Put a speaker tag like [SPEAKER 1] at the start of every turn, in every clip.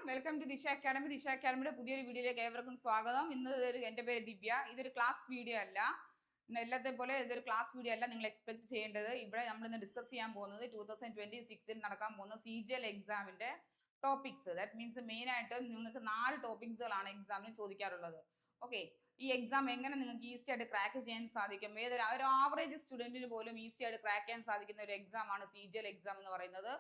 [SPEAKER 1] Welcome to ദിശ academy. ദിശ അക്കാഡമിയുടെ പുതിയൊരു വീഡിയോയിലേക്ക് ഏവർക്കും സ്വാഗതം. ഇന്ന് എൻ്റെ പേര് ദിവ്യ. ഇതൊരു ക്ലാസ് വീഡിയോ അല്ല. ഇന്ന് എല്ലാത്തെ പോലെ ഇതൊരു ക്ലാസ് വീഡിയോ അല്ല നിങ്ങൾ എക്സ്പെക്ട് ചെയ്യേണ്ടത്. ഇവിടെ നമ്മൾ ഇന്ന് ഡിസ്കസ് ചെയ്യാൻ പോകുന്നത് 2026 നടക്കാൻ പോകുന്ന CGL എക്സാമിന്റെ ടോപ്പിക്സ്. ദാറ്റ് മീൻസ് മെയിൻ ആയിട്ട് നിങ്ങൾക്ക് 4 ടോപ്പിക്സുകളാണ് എക്സാമിന് ചോദിക്കാറുള്ളത്. ഓക്കെ, ഈ എക്സാം എങ്ങനെ നിങ്ങൾക്ക് ഈസി ആയിട്ട് ക്രാക്ക് ചെയ്യാൻ സാധിക്കും, ഒരു ആവറേജ് സ്റ്റുഡന്റിന് പോലും ഈസി ആയിട്ട് ക്രാക്ക് ചെയ്യാൻ സാധിക്കുന്ന ഒരു എക്സാം ആണ് CGL എക്സാം എന്ന് പറയുന്നത്.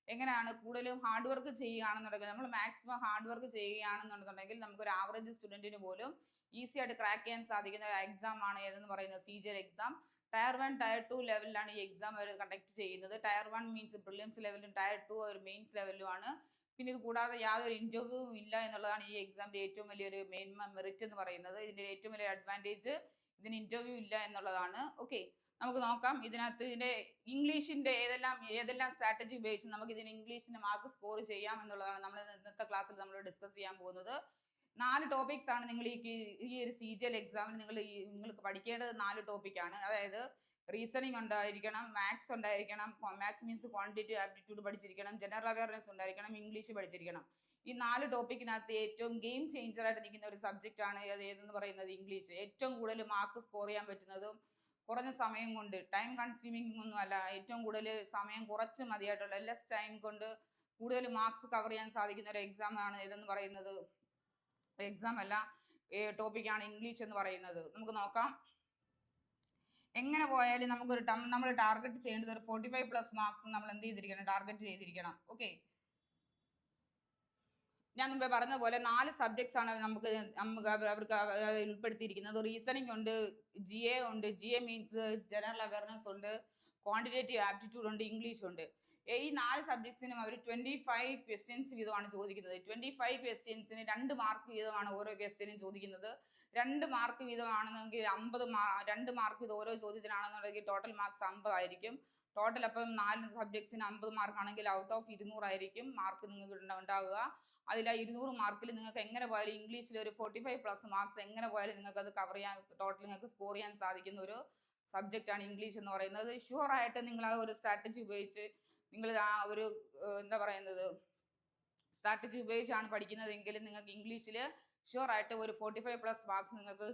[SPEAKER 1] എങ്ങനെയാണ് കൂടുതലും ഹാർഡ് വർക്ക് ചെയ്യുകയാണെന്നുണ്ടെങ്കിൽ, നമ്മൾ മാക്സിമം ഹാർഡ് വർക്ക് ചെയ്യുകയാണെന്നുണ്ടെങ്കിൽ നമുക്കൊരു ആവറേജ് സ്റ്റുഡന്റിന് പോലും ഈസി ആയിട്ട് ക്രാക്ക് ചെയ്യാൻ സാധിക്കുന്ന ഒരു എക്സാം ആണ് ഏതെന്ന് പറയുന്നത് CGL എക്സാം. ടയർ 1 ടയർ 2 ലെവലിലാണ് ഈ എക്സാം അവർ കണ്ടക്ട് ചെയ്യുന്നത്. ടയർ 1 മീൻസ് പ്രിലിംസ് ലെവലും ടയർ 2 ഒരു മെയിൻസ് ലെവലുമാണ്. പിന്നെ ഇത് കൂടാതെ യാതൊരു ഇന്റർവ്യൂവും ഇല്ല എന്നുള്ളതാണ് ഈ എക്സാമിന്റെ ഏറ്റവും വലിയൊരു മെയിൻ മെറിറ്റ് എന്ന് പറയുന്നത്. ഇതിന്റെ ഏറ്റവും വലിയ അഡ്വാൻറ്റേജ് ഇതിന് ഇന്റർവ്യൂ ഇല്ല എന്നുള്ളതാണ്. ഓക്കെ, നമുക്ക് നോക്കാം. ഇതിനകത്ത് ഇതിന്റെ ഇംഗ്ലീഷിന്റെ ഏതെല്ലാം സ്ട്രാറ്റജി ഉപയോഗിച്ച് നമുക്ക് ഇതിന് ഇംഗ്ലീഷിന്റെ മാർക്ക് സ്കോർ ചെയ്യാം എന്നുള്ളതാണ് നമ്മൾ ഇന്നത്തെ ക്ലാസ്സിൽ നമ്മൾ ഡിസ്കസ് ചെയ്യാൻ പോകുന്നത്. 4 ടോപ്പിക്സ് ആണ് നിങ്ങൾ ഈ ഒരു CGL എക്സാമിന് നിങ്ങൾക്ക് പഠിക്കേണ്ടത്. 4 ടോപ്പിക്കാണ്. അതായത് റീസണിങ് ഉണ്ടായിരിക്കണം, മാത്സ് ഉണ്ടായിരിക്കണം, മാത്സ് മീൻസ് ക്വാണ്ടിറ്റേറ്റീവ് ആപ്റ്റിറ്റ്യൂഡ് പഠിച്ചിരിക്കണം, ജനറൽ അവയർനെസ് ഉണ്ടായിരിക്കണം, ഇംഗ്ലീഷ് പഠിച്ചിരിക്കണം. ഈ 4 ടോപ്പിക്കിനകത്ത് ഏറ്റവും ഗെയിം ചേഞ്ചർ ആയിട്ട് നിൽക്കുന്ന ഒരു സബ്ജക്റ്റ് ആണ് ഏതെന്ന് പറയുന്നത് ഇംഗ്ലീഷ്. ഏറ്റവും കൂടുതൽ മാർക്ക് സ്കോർ ചെയ്യാൻ പറ്റുന്നതും കുറഞ്ഞ സമയം കൊണ്ട്, ടൈം കൺസ്യൂമിംഗ് ഒന്നും അല്ല, ഏറ്റവും കൂടുതൽ സമയം കുറച്ച് മതിയായിട്ടുള്ള ലെസ് ടൈം കൊണ്ട് കൂടുതൽ മാർക്സ് കവർ ചെയ്യാൻ സാധിക്കുന്ന ഒരു എക്സാം ആണ് ഏതെന്ന് പറയുന്നത്. എക്സാം അല്ല, ടോപ്പിക്കാണ് ഇംഗ്ലീഷ് എന്ന് പറയുന്നത്. നമുക്ക് നോക്കാം. എങ്ങനെ പോയാലും നമ്മൾ ടാർഗറ്റ് ചെയ്യേണ്ടത് ഒരു 45+ മാർക്സ് നമ്മൾ എന്ത് ചെയ്തിരിക്കണം, ടാർഗറ്റ് ചെയ്തിരിക്കണം. ഓക്കെ, ഞാൻ മുമ്പേ പറഞ്ഞതുപോലെ 4 സബ്ജക്ട്സ് ആണ് അവർക്ക് ഉൾപ്പെടുത്തിയിരിക്കുന്നത്. റീസണിങ് ഉണ്ട്, GA ഉണ്ട്, GA മീൻസ് ജനറൽ അവയർനെസ് ഉണ്ട്, ക്വാണ്ടിറ്റേറ്റീവ് ആപ്റ്റിറ്റ്യൂഡ് ഉണ്ട്, ഇംഗ്ലീഷ് ഉണ്ട്. ഈ 4 സബ്ജക്ട്സിനും അവർ 25 ക്വസ്റ്റ്യൻസ് വീതമാണ് ചോദിക്കുന്നത്. 25 ക്വസ്റ്റ്യൻസിന് 2 മാർക്ക് വീതമാണ് ഓരോ ക്വസ്റ്റ്യനും ചോദിക്കുന്നത്. 2 മാർക്ക് വീതമാണെന്നെങ്കിൽ 2 മാർക്ക് വീതം ഓരോ ചോദ്യത്തിനാണെന്നുണ്ടെങ്കിൽ ടോട്ടൽ മാർക്സ് 50 ആയിരിക്കും. ടോട്ടൽ അപ്പം 4 സബ്ജക്ട്സിന് 50 മാർക്കാണെങ്കിൽ ഔട്ട് ഓഫ് 200 ആയിരിക്കും മാർക്ക് നിങ്ങൾക്ക് ഉണ്ടാവുക. അതിൽ 200 മാർക്കിൽ നിങ്ങൾക്ക് എങ്ങനെ പോയാലും ഇംഗ്ലീഷിൽ ഒരു 45+ മാർക്സ് എങ്ങനെ പോയാലും നിങ്ങൾക്ക് അത് കവർ ചെയ്യാൻ, ടോട്ടൽ നിങ്ങൾക്ക് സ്കോർ ചെയ്യാൻ സാധിക്കുന്ന ഒരു സബ്ജക്റ്റാണ് ഇംഗ്ലീഷ് എന്ന് പറയുന്നത്. ഷുവറായിട്ട് നിങ്ങൾ ആ ഒരു സ്ട്രാറ്റജി ഉപയോഗിച്ച് നിങ്ങൾ ആ ഒരു എന്താ പറയുന്നത് സ്ട്രാറ്റജി ഉപയോഗിച്ചാണ് പഠിക്കുന്നതെങ്കിൽ നിങ്ങൾക്ക് ഇംഗ്ലീഷിൽ ഷുവറായിട്ട് ഒരു 45+ മാർക്സ് നിങ്ങൾക്ക്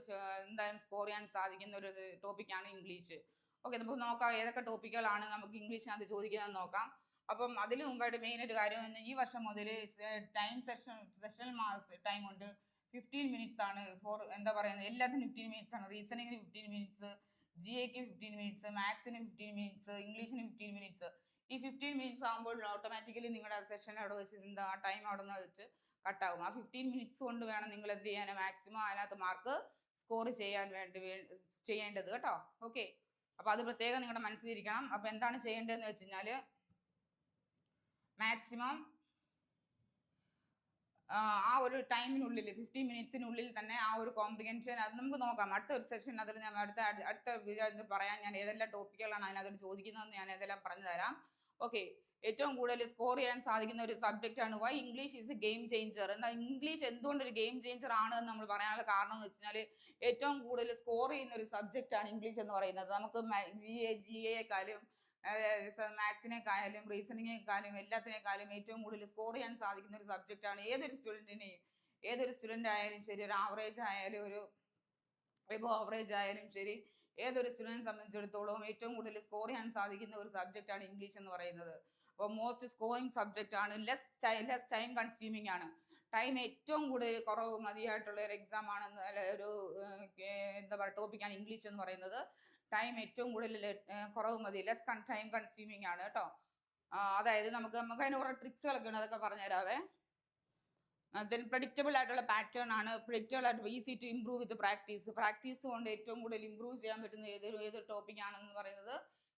[SPEAKER 1] എന്തായാലും സ്കോർ ചെയ്യാൻ സാധിക്കുന്ന ഒരു ടോപ്പിക്കാണ് ഇംഗ്ലീഷ്. ഓക്കെ, നമുക്ക് നോക്കാം ഏതൊക്കെ ടോപ്പിക്കുകളാണ് നമുക്ക് ഇംഗ്ലീഷിനകത്ത് ചോദിക്കുന്നതെന്ന് നോക്കാം. അപ്പം അതിന് മുമ്പായിട്ട് മെയിൻ ഒരു കാര്യം എന്ന്, ഈ വർഷം മുതൽ സെഷണൽ മാർക്സ് ടൈം ഉണ്ട്. 15 മിനിറ്റ്സ് ആണ് എന്താ പറയുന്നത്, എല്ലാത്തിനും 15 മിനിറ്റ്സ് ആണ്. റീസണിങ്ങിന് 15 മിനിറ്റ്സ്, GAക്ക് 15 മിനിറ്റ്സ്, മാത്സിന് 15 മിനിറ്റ്സ്, ഇംഗ്ലീഷിന് 15 മിനിറ്റ്സ്. ഈ 15 മിനിറ്റ്സ് ആകുമ്പോൾ ഓട്ടോമാറ്റിക്കലി നിങ്ങളുടെ സെഷൻ അവിടെ വെച്ച് ആ ടൈം അവിടെ നിന്ന് വെച്ച് കട്ടാകും. ആ 15 മിനിറ്റ്സ് കൊണ്ട് വേണം നിങ്ങൾ എന്ത് ചെയ്യാൻ, മാക്സിമം അതിനകത്ത് മാർക്ക് സ്കോർ ചെയ്യാൻ ചെയ്യേണ്ടത് കേട്ടോ. ഓക്കെ, അപ്പോൾ അത് പ്രത്യേകം നിങ്ങളുടെ മനസ്സിലിരിക്കണം. അപ്പോൾ എന്താണ് ചെയ്യേണ്ടതെന്ന് വെച്ച് കഴിഞ്ഞാൽ, മാക്സിമം ആ ഒരു ടൈമിനുള്ളിൽ 15 മിനിറ്റ്സിനുള്ളിൽ തന്നെ ആ ഒരു കോംപ്രിഹെൻഷൻ അത് നമുക്ക് നോക്കാം. അടുത്ത ഒരു സെഷൻ അതിൽ ഞാൻ അടുത്ത വീഡിയോ പറയാൻ ഞാൻ ഏതെല്ലാം ടോപ്പിക്കുകളാണ് അതിനകത്ത് ചോദിക്കുന്നതെന്ന് ഞാൻ ഏതെല്ലാം പറഞ്ഞു തരാം. ഓക്കെ, ഏറ്റവും കൂടുതൽ സ്കോർ ചെയ്യാൻ സാധിക്കുന്ന ഒരു സബ്ജക്റ്റ് ആണ് why English is a game changer. എന്നാൽ ഇംഗ്ലീഷ് എന്തുകൊണ്ട് ഒരു ഗെയിം ചേഞ്ചർ ആണ് എന്ന് നമ്മൾ പറയാനുള്ള കാരണം എന്ന് വെച്ച് കഴിഞ്ഞാൽ, ഏറ്റവും കൂടുതൽ സ്കോർ ചെയ്യുന്ന ഒരു സബ്ജക്റ്റ് ആണ് ഇംഗ്ലീഷ് എന്ന് പറയുന്നത്. നമുക്ക് GAയെക്കാളും മാത്സിനെക്കായാലും റീസണിങ്ങിനെക്കാളും എല്ലാത്തിനേക്കാളും ഏറ്റവും കൂടുതൽ സ്കോർ ചെയ്യാൻ സാധിക്കുന്ന ഒരു സബ്ജക്റ്റാണ് ഏതൊരു സ്റ്റുഡൻ്റ് ആയാലും ശരി, ഒരു ആവറേജ് ആയാലും ഒരു എബോ ആവറേജ് ആയാലും ശരി, ഏതൊരു സ്റ്റുഡൻറ്റിനെ സംബന്ധിച്ചിടത്തോളം ഏറ്റവും കൂടുതൽ സ്കോർ ചെയ്യാൻ സാധിക്കുന്ന ഒരു സബ്ജക്റ്റാണ് ഇംഗ്ലീഷ് എന്ന് പറയുന്നത്. അപ്പോൾ മോസ്റ്റ് സ്കോറിങ് സബ്ജക്റ്റ് ആണ്, ലെസ് ടൈം കൺസ്യൂമിങ് ആണ്. ടൈം ഏറ്റവും കൂടുതൽ കുറവ് മതിയായിട്ടുള്ള ഒരു എക്സാം ആണ്, ഒരു എന്താ പറയുക ടോപ്പിക്കാണ് ഇംഗ്ലീഷ് എന്ന് പറയുന്നത്. ടൈം ഏറ്റവും കൂടുതൽ കുറവ് മതി, ലെസ് ടൈം കൺസ്യൂമിങ് ആണ് കേട്ടോ. അതായത് നമുക്ക് അതിന് കുറേ ട്രിക്സുകളൊക്കെ ഉണ്ട്, അതൊക്കെ പറഞ്ഞുതരാവേ. ദെൻ പ്രഡിക്റ്റബിൾ ആയിട്ടുള്ള പാറ്റേൺ ആണ്. പ്രഡിക്റ്റബിൾ ആയിട്ട് easy to improve with practice കൊണ്ട് ഏറ്റവും കൂടുതൽ ഇംപ്രൂവ് ചെയ്യാൻ പറ്റുന്ന ഏതൊരു ടോപ്പിക് ആണെന്ന് പറയുന്നത്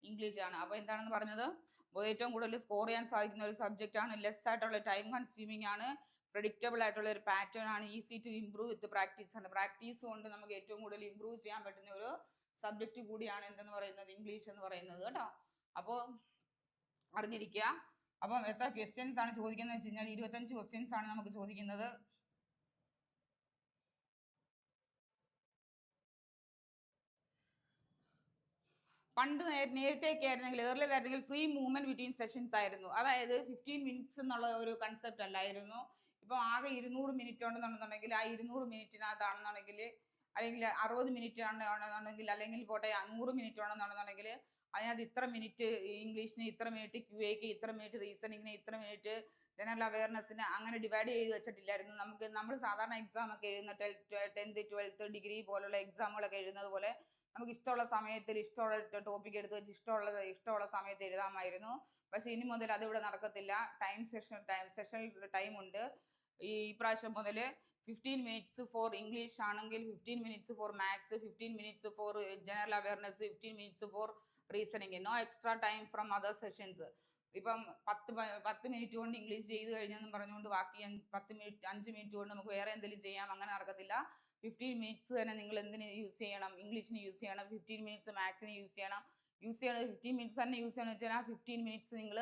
[SPEAKER 1] ഇംഗ്ലീഷ് ആണ്. അപ്പോൾ എന്താണെന്ന് പറഞ്ഞത്, ഏറ്റവും കൂടുതൽ സ്കോർ ചെയ്യാൻ സാധിക്കുന്ന ഒരു സബ്ജക്റ്റ് ആണ്, ലെസ് ആയിട്ടുള്ള ടൈം കൺസ്യൂമിങ് ആണ്, പ്രഡിക്റ്റബിൾ ആയിട്ടുള്ള ഒരു പാറ്റേൺ ആണ്, easy to improve with practice ആണ്. പ്രാക്ടീസ് കൊണ്ട് നമുക്ക് ഏറ്റവും കൂടുതൽ ഇംപ്രൂവ് ചെയ്യാൻ പറ്റുന്ന ഒരു സബ്ജക്റ്റ് കൂടിയാണ് എന്തെന്ന് പറയുന്നത് ഇംഗ്ലീഷ് എന്ന് പറയുന്നത് കേട്ടോ. അപ്പോൾ അറിഞ്ഞിരിക്കുക. അപ്പം എത്ര ക്വസ്റ്റ്യൻസ് ആണ് ചോദിക്കുന്നത് വെച്ച് കഴിഞ്ഞാൽ 25 ക്വസ്റ്റ്യൻസ് ആണ് നമുക്ക് ചോദിക്കുന്നത്. പണ്ട് നേരത്തെയൊക്കെ ആയിരുന്നെങ്കിൽ, ഏർലിയർ ആയിരുന്നെങ്കിൽ ഫ്രീ മൂവ്മെന്റ് ബിറ്റ്വീൻ സെഷൻസ് ആയിരുന്നു. അതായത് 15 മിനിറ്റ്സ് എന്നുള്ള ഒരു കൺസെപ്റ്റ് അല്ലായിരുന്നു. ഇപ്പം ആകെ 200 മിനിറ്റ് ഉണ്ടെന്നുണ്ടെന്നുണ്ടെങ്കിൽ ആ 200 മിനിറ്റിനകത്താണെന്നുണ്ടെങ്കിൽ അല്ലെങ്കിൽ 60 മിനിറ്റ് ആണെന്നുണ്ടെങ്കിൽ അല്ലെങ്കിൽ പോട്ടെ 100 മിനിറ്റ് ഉണ്ടെന്നുണ്ടെന്നുണ്ടെങ്കിൽ അതിനകത്ത് ഇത്ര മിനിറ്റ് ഇംഗ്ലീഷിന്, ഇത്ര മിനിറ്റ് QAക്ക്, ഇത്ര മിനിറ്റ് റീസണിങ്ങിന്, ഇത്ര മിനിറ്റ് ജനറൽ അവയർനെസ്സിന് അങ്ങനെ ഡിവൈഡ് ചെയ്ത് വെച്ചിട്ടില്ലായിരുന്നു. നമ്മൾ സാധാരണ എക്സാം ഒക്കെ എഴുതുന്ന 10th 12th ഡിഗ്രി പോലുള്ള എക്സാമുകളൊക്കെ എഴുതുന്നത് പോലെ നമുക്ക് ഇഷ്ടമുള്ള സമയത്തിൽ ഇഷ്ടമുള്ള ടോപ്പിക് എടുത്ത് വെച്ച് ഇഷ്ടമുള്ള സമയത്ത് എഴുതാമായിരുന്നു. പക്ഷെ ഇനി മുതൽ അതിവിടെ നടക്കത്തില്ല. സെഷൻ ടൈം ഉണ്ട്. ഈ പ്രാവശ്യം മുതൽ 15 മിനിറ്റ്സ് ഫോർ ഇംഗ്ലീഷ് ആണെങ്കിൽ 15 minutes for maths, 15 minutes for general awareness, 15 minutes for reasoning. No extra time from other sessions. ഇപ്പം 10 മിനിറ്റ് കൊണ്ട് ഇംഗ്ലീഷ് ചെയ്ത് കഴിഞ്ഞെന്ന് പറഞ്ഞുകൊണ്ട് ബാക്കി 5 മിനിറ്റ് കൊണ്ട് നമുക്ക് വേറെ എന്തെങ്കിലും ചെയ്യാം, അങ്ങനെ നടക്കത്തില്ല. 15 മിനിറ്റ്സ് തന്നെ നിങ്ങൾ എന്തിന് യൂസ് ചെയ്യണം? ഇംഗ്ലീഷിന് യൂസ് ചെയ്യണം. 15 മിനിറ്റ്സ് മാത്സിന് യൂസ് ചെയ്യണം. 15 മിനിറ്റ്സ് തന്നെ യൂസ് ചെയ്യണമെന്ന് വെച്ചാൽ ആ 15 മിനിറ്റ്സ് നിങ്ങൾ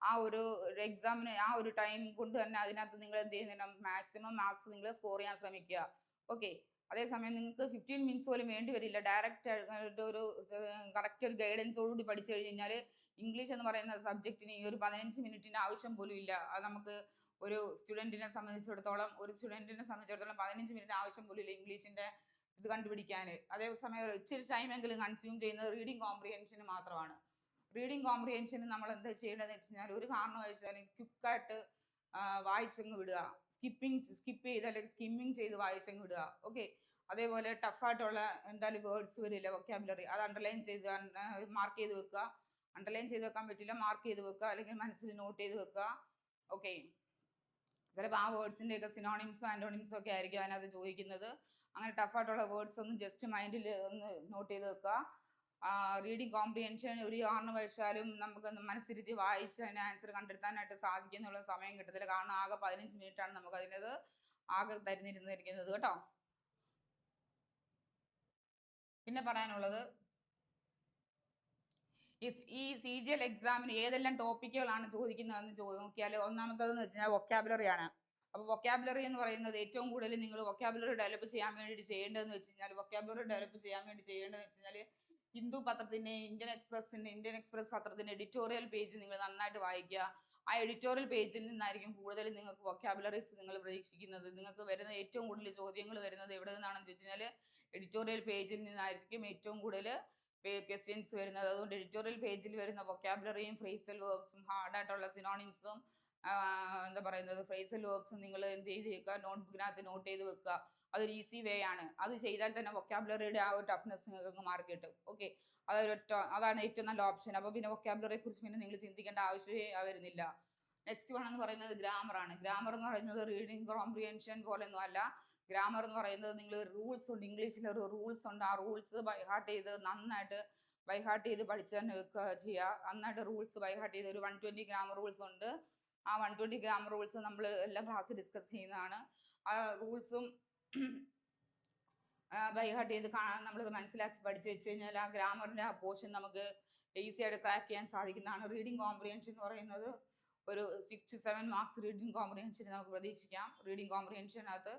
[SPEAKER 1] ആ ഒരു എക്സാമിന് ആ ഒരു ടൈം കൊണ്ട് തന്നെ അതിനകത്ത് നിങ്ങൾ എന്ത് ചെയ്യുന്നില്ല, മാക്സിമം മാർക്സ് നിങ്ങൾ സ്കോർ ചെയ്യാൻ ശ്രമിക്കുക. ഓക്കെ. അതേസമയം നിങ്ങൾക്ക് 15 മിനിറ്റ്സ് പോലും വേണ്ടി വരില്ല. ഡയറക്റ്റ് ഒരു കറക്റ്റ് ഒരു ഗൈഡൻസോടുകൂടി പഠിച്ചു കഴിഞ്ഞാൽ ഇംഗ്ലീഷ് എന്ന് പറയുന്ന സബ്ജക്റ്റിന് ഈ ഒരു 15 മിനിറ്റിൻ്റെ ആവശ്യം പോലും ഇല്ല. അത് നമുക്ക് ഒരു സ്റ്റുഡൻറ്റിനെ സംബന്ധിച്ചിടത്തോളം 15 മിനിറ്റ് ആവശ്യം പോലും ഇല്ല ഇംഗ്ലീഷിൻ്റെ ഇത് കണ്ടുപിടിക്കാൻ. അതേസമയം ഇച്ചിരി ടൈമെങ്കിലും കൺസ്യൂം ചെയ്യുന്നത് റീഡിങ് കോംപ്രിഹെൻഷന് മാത്രമാണ്. റീഡിങ് കോംപ്രിഹെൻഷന് നമ്മൾ എന്താ ചെയ്യേണ്ടതെന്ന് വെച്ച് കഴിഞ്ഞാൽ ഒരു കാരണവശാലും ക്വിക്കായിട്ട് വായിച്ചങ്ങ് വിടുക. സ്കിപ്പ് ചെയ്ത് അല്ലെങ്കിൽ സ്കിമ്മിങ് ചെയ്ത് വായിച്ചങ്ങ് വിടുക. ഓക്കെ. അതേപോലെ ടഫായിട്ടുള്ള എന്തായാലും വേർഡ്സ് വരില്ല, വൊക്കാബുലറി, അത് അണ്ടർലൈൻ ചെയ്ത് മാർക്ക് ചെയ്ത് വെക്കുക. അണ്ടർലൈൻ ചെയ്ത് വെക്കാൻ പറ്റില്ല, മാർക്ക് ചെയ്ത് വെക്കുക, അല്ലെങ്കിൽ മനസ്സിൽ നോട്ട് ചെയ്ത് വെക്കുക. ഓക്കെ. ചിലപ്പോൾ ആ വേർഡ്സിൻ്റെയൊക്കെ സിനോണിംസും ആൻറ്റോണിംസും ഒക്കെ ആയിരിക്കും അതിനകത്ത് ചോദിക്കുന്നത്. അങ്ങനെ ടഫായിട്ടുള്ള വേർഡ്സ് ഒന്നും ജസ്റ്റ് മൈൻഡിൽ ഒന്ന് നോട്ട് ചെയ്ത് വെക്കുക. റീഡിങ് കോംപ്രിഹെൻഷൻ ഒരു കാരണവശാലും നമുക്ക് മനസ്സിരുത്തി വായിച്ച് അതിൻ്റെ ആൻസർ കണ്ടെത്താനായിട്ട് സാധിക്കുന്നുള്ള സമയം കിട്ടത്തില്ല. കാരണം ആകെ 15 മിനിറ്റാണ് നമുക്ക് അതിനത് ആകെ തരുന്നിരുന്നിരിക്കുന്നത് കേട്ടോ. പിന്നെ പറയാനുള്ളത്, ഈ CGL എക്സാമിന് ഏതെല്ലാം ടോപ്പിക്കുകളാണ് ചോദിക്കുന്നതെന്ന് നോക്കിയാൽ ഒന്നാമത്തേതെന്ന് വെച്ച് കഴിഞ്ഞാൽ വൊക്കാബുലറി ആണ്. അപ്പോൾ വൊക്കാബുലറി എന്ന് പറയുന്നത് ഏറ്റവും കൂടുതൽ നിങ്ങൾ വൊക്കാബുലറി ഡെവലപ്പ് ചെയ്യാൻ വേണ്ടി ചെയ്യേണ്ടതെന്ന് വെച്ച് കഴിഞ്ഞാൽ ഹിന്ദു പത്രത്തിൻ്റെ, ഇന്ത്യൻ എക്സ്പ്രസ് പത്രത്തിൻ്റെ എഡിറ്റോറിയൽ പേജ് നിങ്ങൾ നന്നായിട്ട് വായിക്കുക. ആ എഡിറ്റോറിയൽ പേജിൽ നിന്നായിരിക്കും കൂടുതൽ നിങ്ങൾക്ക് വൊക്കാബുലറീസ് നിങ്ങൾ പ്രതീക്ഷിക്കുന്നത്. നിങ്ങൾക്ക് വരുന്ന ഏറ്റവും കൂടുതൽ ചോദ്യങ്ങൾ വരുന്നത് എവിടെ നിന്നാണെന്ന് ചോദിച്ചു കഴിഞ്ഞാൽ എഡിറ്റോറിയൽ പേജിൽ നിന്നായിരിക്കും ഏറ്റവും കൂടുതൽ ക്വസ്റ്റ്യൻസ് വരുന്നത്. അതുകൊണ്ട് എഡിറ്റോറിയൽ പേജിൽ വരുന്ന വൊക്കാബുലറിയും ഫ്രേസൽ വേർബ്സും ഹാർഡായിട്ടുള്ള സിനോണിംസും എന്താ പറയുന്നത് ഫ്രേസൽ വേർബ്സും നിങ്ങൾ എന്ത് ചെയ്ത് വെക്കുക, നോട്ട്ബുക്കിനകത്ത് നോട്ട് ചെയ്ത് വെക്കുക. അതൊരു ഈസി വേ ആണ്. അത് ചെയ്താൽ തന്നെ വൊക്കാബുലറിയുടെ ആ ഒരു ടഫ്നെസ് നിങ്ങൾക്ക് മാർക്ക് കിട്ടും. ഓക്കെ. അതാണ് ഏറ്റവും നല്ല ഓപ്ഷൻ. അപ്പോൾ പിന്നെ വൊക്കാബുലറിയെ കുറിച്ച് പിന്നെ നിങ്ങൾ ചിന്തിക്കേണ്ട ആവശ്യമേ വരുന്നില്ല. നെക്സ്റ്റ് വൺ എന്ന് പറയുന്നത് ഗ്രാമറാണ്. ഗ്രാമർ എന്ന് പറയുന്നത് റീഡിങ് കോംപ്രിഹെൻഷൻ പോലെയൊന്നും അല്ല. ഗ്രാമർ എന്ന് പറയുന്നത് നിങ്ങൾ റൂൾസ് ഉണ്ട്, ഇംഗ്ലീഷിലൊരു റൂൾസ് ഉണ്ട്. ആ റൂൾസ് നന്നായിട്ട് ബൈഹാർട്ട് ചെയ്ത് പഠിച്ചു തന്നെ വെക്കുക ചെയ്യുക. നന്നായിട്ട് റൂൾസ് ബൈഹാർട്ട് ചെയ്ത് ഒരു 120 ഗ്രാമർ റൂൾസ് ഉണ്ട്. ആ 120 ഗ്രാമർ റൂൾസ് നമ്മൾ എല്ലാ ക്ലാസ്സിൽ ഡിസ്കസ് ചെയ്യുന്നതാണ്. ആ റൂൾസും ബൈഹാർട്ട് ചെയ്ത് നമ്മളിത് മനസ്സിലാക്കി പഠിച്ചു വെച്ച് കഴിഞ്ഞാൽ ആ ഗ്രാമറിൻ്റെ ആ പോർഷൻ നമുക്ക് ഈസി ആയിട്ട് ക്രാക്ക് ചെയ്യാൻ സാധിക്കുന്നതാണ്. റീഡിങ് കോംപ്രിഹെൻഷൻ എന്ന് പറയുന്നത് ഒരു 6 to 7 മാർക്സ് റീഡിങ് കോംപ്രിഹെൻഷന് നമുക്ക് പ്രതീക്ഷിക്കാം. റീഡിങ് കോംപ്രിഹെൻഷനകത്ത്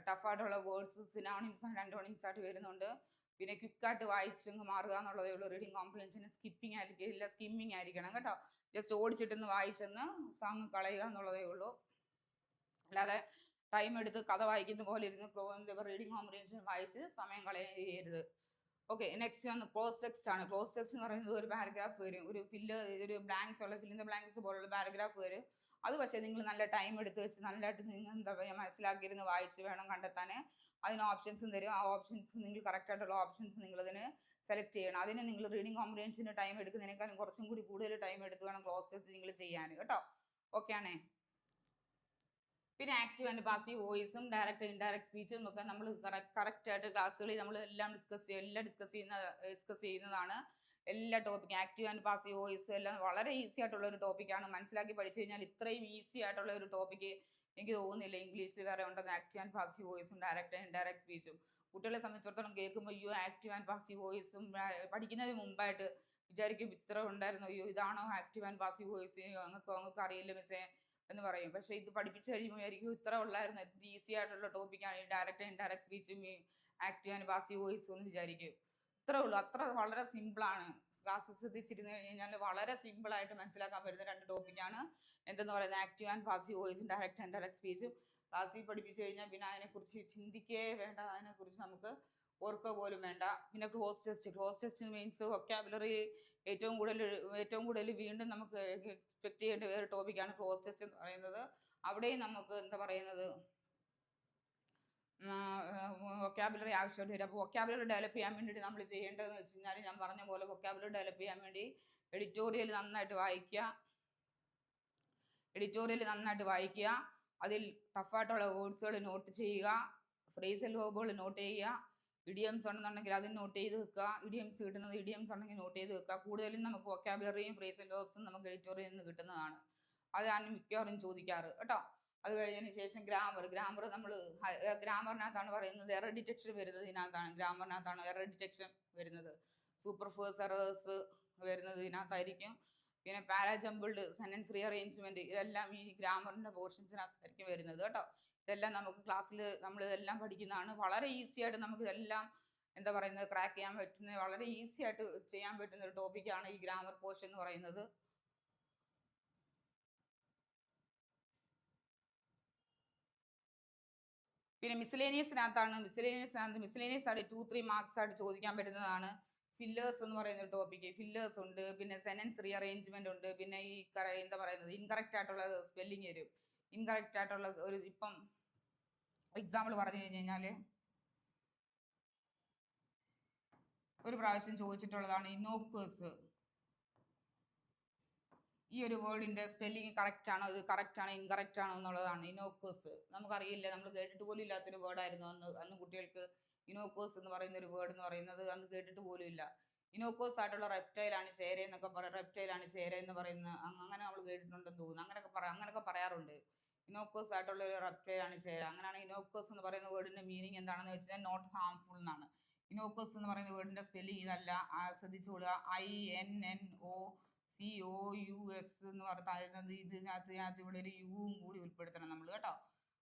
[SPEAKER 1] ടഫായിട്ടുള്ള വേർഡ്സ് സിനോണിംസ് ആൻഡ് ആൻറ്റോണിംസ് ആയിട്ട് വരുന്നുണ്ട്. പിന്നെ ക്വിക്കായിട്ട് വായിച്ചങ്ങ് മാറുക എന്നുള്ളതേ ഉള്ളൂ. റീഡിങ് കോംപ്രിഹെൻഷന് സ്കിമ്മിങ് ആയിരിക്കണം കേട്ടോ. ജസ്റ്റ് ഓടിച്ചിട്ടൊന്ന് വായിച്ചെന്ന് സാങ് കളയുക എന്നുള്ളതേ ഉള്ളൂ. അല്ലാതെ ടൈം എടുത്ത് കഥ വായിക്കുന്ന പോലെ ഇരുന്ന് റീഡിങ് കോംപ്രിഹെൻഷൻ വായിച്ച് സമയം കളയരുത്. ഓക്കെ. നെക്സ്റ്റ് വന്ന് ക്ലോസ് ടെക്സ്റ്റ് ആണ്. ക്ലോസ് ടെക്സ്റ്റ് എന്ന് പറയുന്നത് ഒരു പാരഗ്രാഫ് വരും, ഒരു ബ്ലാങ്ക്സ് ഉള്ള ഫില്ലിൻ്റെ ബ്ലാങ്ക്സ് പോലുള്ള പാരഗ്രാഫ് വരും. അത് പക്ഷേ നിങ്ങൾ നല്ല ടൈം എടുത്ത് വെച്ച് നല്ലതായിട്ട് നിങ്ങൾ എന്താ പറയുക മനസ്സിലാക്കിയിരുന്ന് വായിച്ച് വേണം കണ്ടെത്താൻ. അതിന് ഓപ്ഷൻസും തരും. ആ ഓപ്ഷൻസ് നിങ്ങൾ കറക്റ്റായിട്ടുള്ള ഓപ്ഷൻസ് നിങ്ങളതിന് സെലക്ട് ചെയ്യണം. അതിന് നിങ്ങൾ റീഡിങ് കോംപ്രിഹെൻഷന് ടൈം എടുക്കുന്നതിനേക്കാളും കുറച്ചും കൂടി കൂടുതൽ ടൈം എടുത്ത് വേണം ക്ലോസ് ടെസ്റ്റ് നിങ്ങൾ ചെയ്യാൻ കേട്ടോ. ഓക്കെ ആണേ. പിന്നെ ആക്റ്റീവ് ആൻഡ് പാസീവ് വോയിസും ഡയറക്റ്റ് ഇൻഡയറക്റ്റ് സ്പീച്ചും ഒക്കെ നമ്മൾ കറക്റ്റായിട്ട് ക്ലാസ്സുകളിൽ നമ്മൾ എല്ലാം ഡിസ്കസ് ചെയ്യുന്നതാണ്. എല്ലാ ടോപ്പിക്കും ആക്റ്റീവ് ആൻഡ് പാസീവ് വോയിസ് എല്ലാം വളരെ ഈസി ആയിട്ടുള്ള ഒരു ടോപ്പിക്കാണ്. മനസ്സിലാക്കി പഠിച്ചു കഴിഞ്ഞാൽ ഇത്രയും ഈസി ആയിട്ടുള്ള ഒരു ടോപ്പിക്ക് എനിക്ക് തോന്നുന്നില്ല ഇംഗ്ലീഷിൽ വേറെ ഉണ്ടെന്ന്. ആക്റ്റീവ് ആൻഡ് പാസീവ് വോയിസും ഡയറക്റ്റ് ഇൻഡയറക്റ്റ് സ്പീച്ചും കുട്ടികളെ സംബന്ധിച്ചിടത്തോളം കേൾക്കുമ്പോൾ അയ്യോ ആക്റ്റീവ് ആൻഡ് പാസീവ് വോയിസും പഠിക്കുന്നതിന് മുമ്പായിട്ട് വിചാരിക്കും ഇത്ര ഉണ്ടായിരുന്നു, അയ്യോ ഇതാണോ ആക്റ്റീവ് ആൻഡ് പാസീവ് വോയിസ്, അങ്ങക്ക് അറിയില്ല മിസ്സേ എന്ന് പറയും. പക്ഷേ ഇത് പഠിപ്പിച്ച് കഴിയുമ്പോൾ ആയിരിക്കും ഇത്ര ഉള്ളായിരുന്നു, ഇത് ഈസി ആയിട്ടുള്ള ടോപ്പിക്കാണ് ഈ ഡയറക്റ്റ് ഇൻഡയറക്റ്റ് സ്പീച്ചും ഈ ആക്റ്റീവ് ആൻഡ് പാസീവ് വോയിസും എന്ന് വിചാരിക്കും. ഇത്രേ ഉള്ളൂ. അത്ര വളരെ സിമ്പിളാണ്. ക്ലാസ് ശ്രദ്ധിച്ചിരുന്നു കഴിഞ്ഞാൽ വളരെ സിമ്പിളായിട്ട് മനസ്സിലാക്കാൻ പറ്റുന്ന 2 ടോപ്പിക്കാണ്. എന്തെന്ന് പറയുന്നത് ആക്റ്റീവ് ആൻഡ് പാസീവ് വോയിസും ഡയറക്റ്റ് ആൻഡ് ഇൻഡയറക്റ്റ് സ്പീച്ചും. ക്ലാസ്സിൽ പഠിപ്പിച്ചു കഴിഞ്ഞാൽ പിന്നെ അതിനെക്കുറിച്ച് ചിന്തിക്കേ വേണ്ട, അതിനെക്കുറിച്ച് നമുക്ക് ഓർക്കുക പോലും വേണ്ട. പിന്നെ ക്ലോസ് ടെസ്റ്റ് മീൻസ് വൊക്കാബുലറി ഏറ്റവും കൂടുതൽ വീണ്ടും നമുക്ക് എക്സ്പെക്ട് ചെയ്യേണ്ട വേറെ ടോപ്പിക്കാണ് ക്ലോസ് ടെസ്റ്റ് എന്ന് പറയുന്നത്. അവിടെയും നമുക്ക് എന്താ പറയുന്നത് വൊക്കാബുലറി ആവശ്യമായിട്ട് വരും. അപ്പോൾ വൊക്കാബുലറി ഡെവലപ്പ് ചെയ്യാൻ വേണ്ടിയിട്ട് നമ്മൾ ചെയ്യേണ്ടതെന്ന് വെച്ച് കഴിഞ്ഞാൽ ഞാൻ പറഞ്ഞ പോലെ വൊക്കാബുലറി ഡെവലപ്പ് ചെയ്യാൻ വേണ്ടി എഡിറ്റോറിയൽ നന്നായിട്ട് വായിക്കുക. അതിൽ ടഫായിട്ടുള്ള വേർഡ്സുകൾ നോട്ട് ചെയ്യുക, ഫ്രേസൽ വേർബുകൾ നോട്ട് ചെയ്യുക, ഇഡിയംസ് ഉണ്ടെന്നുണ്ടെങ്കിൽ അത് നോട്ട് ചെയ്ത് വെക്കുക. ഇഡിയംസ് കിട്ടുന്നത് ഇഡിയംസ് ഉണ്ടെങ്കിൽ നോട്ട് ചെയ്ത് വെക്കുക. കൂടുതലും നമുക്ക് വൊക്കാബുലറിയും ഫ്രേസൽ വേർബ്സും നമുക്ക് എഡിറ്റോറിയലിൽ നിന്ന് കിട്ടുന്നതാണ്. അതാണ് മിക്കവാറും ചോദിക്കാറ് കേട്ടോ. അത് കഴിഞ്ഞതിന് ശേഷം ഗ്രാമർ നമ്മൾ ഗ്രാമറിനകത്താണ് പറയുന്നത് എറർ ഡിറ്റക്ഷൻ വരുന്നത്. ഗ്രാമറിനകത്താണ് എറർ ഡിറ്റക്ഷൻ വരുന്നത്. സൂപ്പർഫ്ലൂസ് എറേഴ്സ് വരുന്നത് ഇതിനകത്തായിരിക്കും. പിന്നെ പാരാജമ്പിൾഡ്, സെന്റൻസ് റീഅറേഞ്ച്മെന്റ്, ഇതെല്ലാം ഈ ഗ്രാമറിന്റെ പോർഷൻസിനകത്തായിരിക്കും വരുന്നത് കേട്ടോ. ഇതെല്ലാം നമുക്ക് ക്ലാസ്സിൽ നമ്മൾ ഇതെല്ലാം പഠിക്കുന്നതാണ്. വളരെ ഈസി ആയിട്ട് നമുക്ക് ഇതെല്ലാം എന്താ പറയുന്നത് ക്രാക്ക് ചെയ്യാൻ പറ്റുന്ന, വളരെ ഈസി ആയിട്ട് ചെയ്യാൻ പറ്റുന്ന ഒരു ടോപ്പിക്കാണ് ഈ ഗ്രാമർ പോർഷൻ എന്ന് പറയുന്നത്. പിന്നെ മിസ്ലേനിയസ് ആയിട്ട് 2-3 മാർക്സ് ആയിട്ട് ചോദിക്കാൻ പറ്റുന്നതാണ്. ഫില്ലേഴ്സ് എന്ന് പറയുന്ന ഒരു ടോപ്പിക്ക്. ഫില്ലേഴ്സ് ഉണ്ട്, പിന്നെ സെന്റൻസ് റീഅറേഞ്ച്മെന്റ് ഉണ്ട്, പിന്നെ ഈ എന്താ പറയുന്നത് ഇൻകറക്റ്റ് ആയിട്ടുള്ള സ്പെല്ലിംഗ് വരും. ഇൻകറക്റ്റ് ആയിട്ടുള്ള ഒരു ഇപ്പം എക്സാമ്പിൾ പറഞ്ഞു കഴിഞ്ഞാൽ ഒരു പ്രാവശ്യം ചോദിച്ചിട്ടുള്ളതാണ് ഇന്നോക്വസ്. ഈ ഒരു വേർഡിന്റെ സ്പെല്ലിംഗ് കറക്റ്റ് ആണോ, ഇത് കറക്റ്റ് ആണോ ഇൻകറക്റ്റ് ആണോ എന്നുള്ളതാണ് ഇനോക്വസ്. നമുക്കറിയില്ല, നമ്മൾ കേട്ടിട്ട് പോലും ഇല്ലാത്തൊരു വേർഡായിരുന്നു അന്ന് കുട്ടികൾക്ക് ഇനോക്വസ് എന്ന് പറയുന്ന ഒരു വേർഡ് എന്ന് പറയുന്നത് അന്ന് കേട്ടിട്ട് പോലും ഇല്ല. ഇനോക്വസ് ആയിട്ടുള്ള റെപ്റ്റൈലാണ് ചേര എന്നൊക്കെ റെപ്റ്റൈലാണ് ചേര എന്ന് പറയുന്ന അങ്ങനെ നമ്മൾ കേട്ടിട്ടുണ്ടെന്ന് തോന്നുന്നു. അങ്ങനെയൊക്കെ പറയാറുണ്ട്. ഇനോക്വസ് ആയിട്ടുള്ള ഒരു റെപ്റ്റൈലാണ് ചേര. അങ്ങനെയാണ് ഇനോക്വസ് എന്ന് പറയുന്ന വേർഡിന്റെ മീനിങ് എന്താണെന്ന് വെച്ചാൽ നോട്ട് ഹാംഫുൾ എന്നാണ്. ഇനോക്വസ് എന്ന് പറയുന്ന വേർഡിന്റെ സ്പെല്ലിംഗ് ഇതല്ല, ശ്രദ്ധിച്ചുകൊള്ളുക. INNOCOUS എന്ന് പറയുന്നത് ഇതിനകത്ത് ഇവിടെ ഒരു യുവും കൂടി ഉൾപ്പെടുത്തണം നമ്മൾ കേട്ടോ.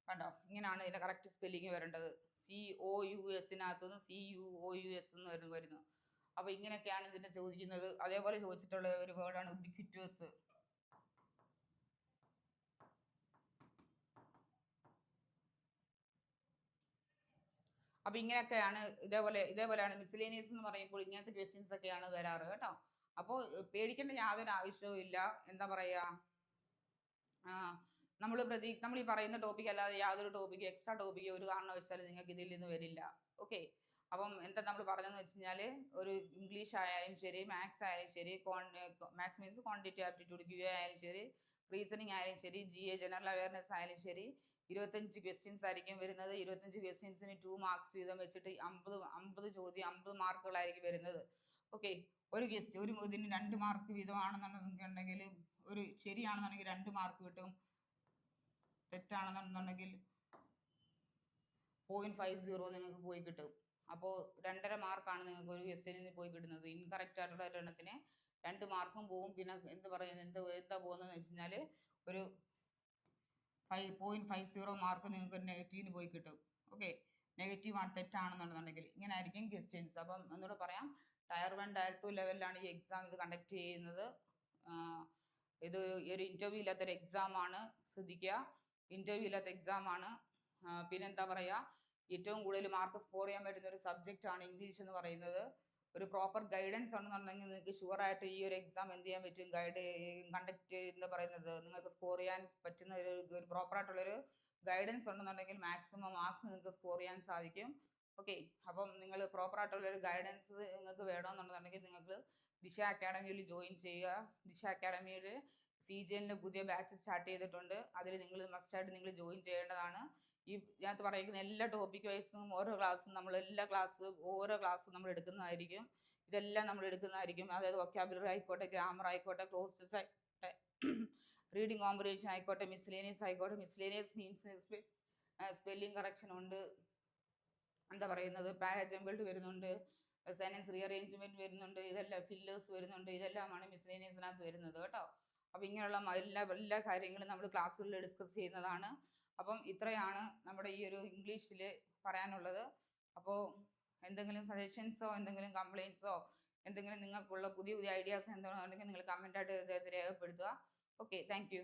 [SPEAKER 1] കണ്ടോ, ഇങ്ങനെയാണ് ഇതിന്റെ കറക്റ്റ് സ്പെല്ലിംഗ് വരേണ്ടത്. COUSനകത്തുനിന്ന് CUOUS എന്ന് വരുന്നു. അപ്പൊ ഇങ്ങനെയൊക്കെയാണ് ഇതിനെ ചോദിക്കുന്നത്. അതേപോലെ ചോദിച്ചിട്ടുള്ള ഒരു വേർഡാണ് ഉബിക്വിറ്റസ്. അപ്പൊ ഇങ്ങനെയൊക്കെയാണ് ഇതേപോലെയാണ് മിസ്ലേനിയസ് എന്ന് പറയുമ്പോൾ ഇങ്ങനത്തെ ക്വസ്റ്റ്യൻസ് ഒക്കെയാണ് വരാറ് കേട്ടോ. അപ്പോൾ പേടിക്കേണ്ട യാതൊരു ആവശ്യവും ഇല്ല. എന്താ പറയാ, നമ്മൾ ഈ പറയുന്ന ടോപ്പിക് അല്ലാതെ യാതൊരു ടോപ്പിക്ക് എക്സ്ട്രാ ടോപ്പിക്ക് ഒരു കാരണവശാലും നിങ്ങൾക്ക് ഇതിൽ നിന്ന് വരില്ല. ഓക്കെ. അപ്പം എന്താ നമ്മൾ പറഞ്ഞതെന്ന് വെച്ച് കഴിഞ്ഞാൽ ഒരു ഇംഗ്ലീഷ് ആയാലും ശരി, മാത്സ് ആയാലും ശരി, maths means quantity aptitude, QA ആയാലും ശരി, റീസണിങ് ആയാലും ശരി, GA ജനറൽ അവയർനെസ് ആയാലും ശരി, 25 ക്വസ്റ്റ്യൻസ് ആയിരിക്കും വരുന്നത്. 25 ക്വസ്റ്റ്യൻസിന് 2 മാർക്സ് വീതം വെച്ചിട്ട് 50 ചോദ്യം 50 മാർക്കുകളായിരിക്കും വരുന്നത്. ഓക്കെ. ഇതിന് 2 മാർക്ക് വീതമാണെന്നുണ്ടെങ്കിൽ ഒരു ശരിയാണെന്നുണ്ടെങ്കിൽ 2 മാർക്ക് കിട്ടും, തെറ്റാണെന്നുണ്ടെങ്കിൽ 0.50 നിങ്ങൾക്ക് പോയി കിട്ടും. അപ്പോൾ 2.5 മാർക്കാണ് നിങ്ങൾക്ക് ഒരു ക്വസ്റ്റ്യനിൽ നിന്ന് പോയി കിട്ടുന്നത്. ഇൻകറക്റ്റ് ആയിട്ടുള്ള ഒരെണ്ണത്തിന് 2 മാർക്കും പോവും. പിന്നെ എന്താ പോകുന്നതെന്ന് വെച്ച് കഴിഞ്ഞാൽ ഒരു 0.50 മാർക്ക് നിങ്ങൾക്ക് നെഗറ്റീവിന് പോയി കിട്ടും. ഓക്കെ. നെഗറ്റീവ് ആണ്, തെറ്റാണെന്നുണ്ടെന്നുണ്ടെങ്കിൽ. ഇങ്ങനെ ആയിരിക്കും ക്വസ്റ്റ്യൻസ്. അപ്പം എന്നോട് പറയാം, Tier 1 Tier 2 ലെവലിലാണ് ഈ എക്സാം ഇത് കണ്ടക്ട് ചെയ്യുന്നത്. ഇത് ഒരു ഇന്റർവ്യൂ ഇല്ലാത്തൊരു എക്സാം ആണ്, ശ്രദ്ധിക്കുക. ഇന്റർവ്യൂ ഇല്ലാത്ത എക്സാം ആണ്. പിന്നെന്താ പറയുക, ഏറ്റവും കൂടുതൽ മാർക്ക് സ്കോർ ചെയ്യാൻ പറ്റുന്ന ഒരു സബ്ജക്റ്റ് ആണ് ഇംഗ്ലീഷ് എന്ന് പറയുന്നത്. ഒരു പ്രോപ്പർ ഗൈഡൻസ് ഉണ്ടെന്നുണ്ടെങ്കിൽ നിങ്ങൾക്ക് ഷുവറായിട്ട് ഈ ഒരു എക്സാം എന്ത് ചെയ്യാൻ പറ്റും, കണ്ടക്ട് എന്ന് പറയുന്നത് നിങ്ങൾക്ക് സ്കോർ ചെയ്യാൻ പറ്റുന്ന ഒരു പ്രോപ്പറായിട്ടുള്ളൊരു ഗൈഡൻസ് ഉണ്ടെന്നുണ്ടെങ്കിൽ മാക്സിമം മാർക്സ് നിങ്ങൾക്ക് സ്കോർ ചെയ്യാൻ സാധിക്കും. ഓക്കെ. അപ്പം നിങ്ങൾ പ്രോപ്പറായിട്ടുള്ളൊരു ഗൈഡൻസ് നിങ്ങൾക്ക് വേണമെന്നുണ്ടെന്നുണ്ടെങ്കിൽ നിങ്ങൾക്ക് ദിശ അക്കാഡമിയിൽ ജോയിൻ ചെയ്യുക. ദിശ അക്കാഡമിയിൽ CGLന്റെ പുതിയ ബാച്ച് സ്റ്റാർട്ട് ചെയ്തിട്ടുണ്ട്. അതിൽ നിങ്ങൾ മസ്റ്റായിട്ട് നിങ്ങൾ ജോയിൻ ചെയ്യേണ്ടതാണ്. ഈ ഇതിനകത്ത് പറയുന്ന എല്ലാ ടോപ്പിക് വൈസും ഓരോ ക്ലാസ്സും ഓരോ ക്ലാസ്സും നമ്മൾ എടുക്കുന്നതായിരിക്കും. ഇതെല്ലാം നമ്മൾ എടുക്കുന്നതായിരിക്കും. അതായത് വൊക്കാബുലറി ആയിക്കോട്ടെ, ഗ്രാമർ ആയിക്കോട്ടെ, ക്ലോസ് ടെസ്റ്റ് ആയിക്കോട്ടെ, റീഡിങ് കോമ്പിനേഷൻ ആയിക്കോട്ടെ, മിസ്ലേനിയസ് ആയിക്കോട്ടെ. മിസ്ലേനിയസ് മീൻസ് സ്പെല്ലിംഗ് കറക്ഷൻ ഉണ്ട്, എന്താ പറയുന്നത് പാരാജമ്പിൾഡ് വരുന്നുണ്ട്, സെന്റൻസ് റീഅറേഞ്ച്മെന്റ് വരുന്നുണ്ട്, ഇതെല്ലാം ഫില്ലേഴ്സ് വരുന്നുണ്ട്. ഇതെല്ലാമാണ് മിസ്ലേനിയസിനകത്ത് വരുന്നത് കേട്ടോ. അപ്പം ഇങ്ങനെയുള്ള എല്ലാ കാര്യങ്ങളും നമ്മൾ ക്ലാസ്സുകളിൽ ഡിസ്കസ് ചെയ്യുന്നതാണ്. അപ്പം ഇത്രയാണ് നമ്മുടെ ഈ ഒരു ഇംഗ്ലീഷിൽ പറയാനുള്ളത്. അപ്പോൾ എന്തെങ്കിലും സജഷൻസോ എന്തെങ്കിലും കംപ്ലയിൻസോ എന്തെങ്കിലും നിങ്ങൾക്കുള്ള പുതിയ പുതിയ ഐഡിയാസ് എന്താണെന്നുണ്ടെങ്കിൽ നിങ്ങൾ കമൻ്റായിട്ട് രേഖപ്പെടുത്തുക. Okay, thank you.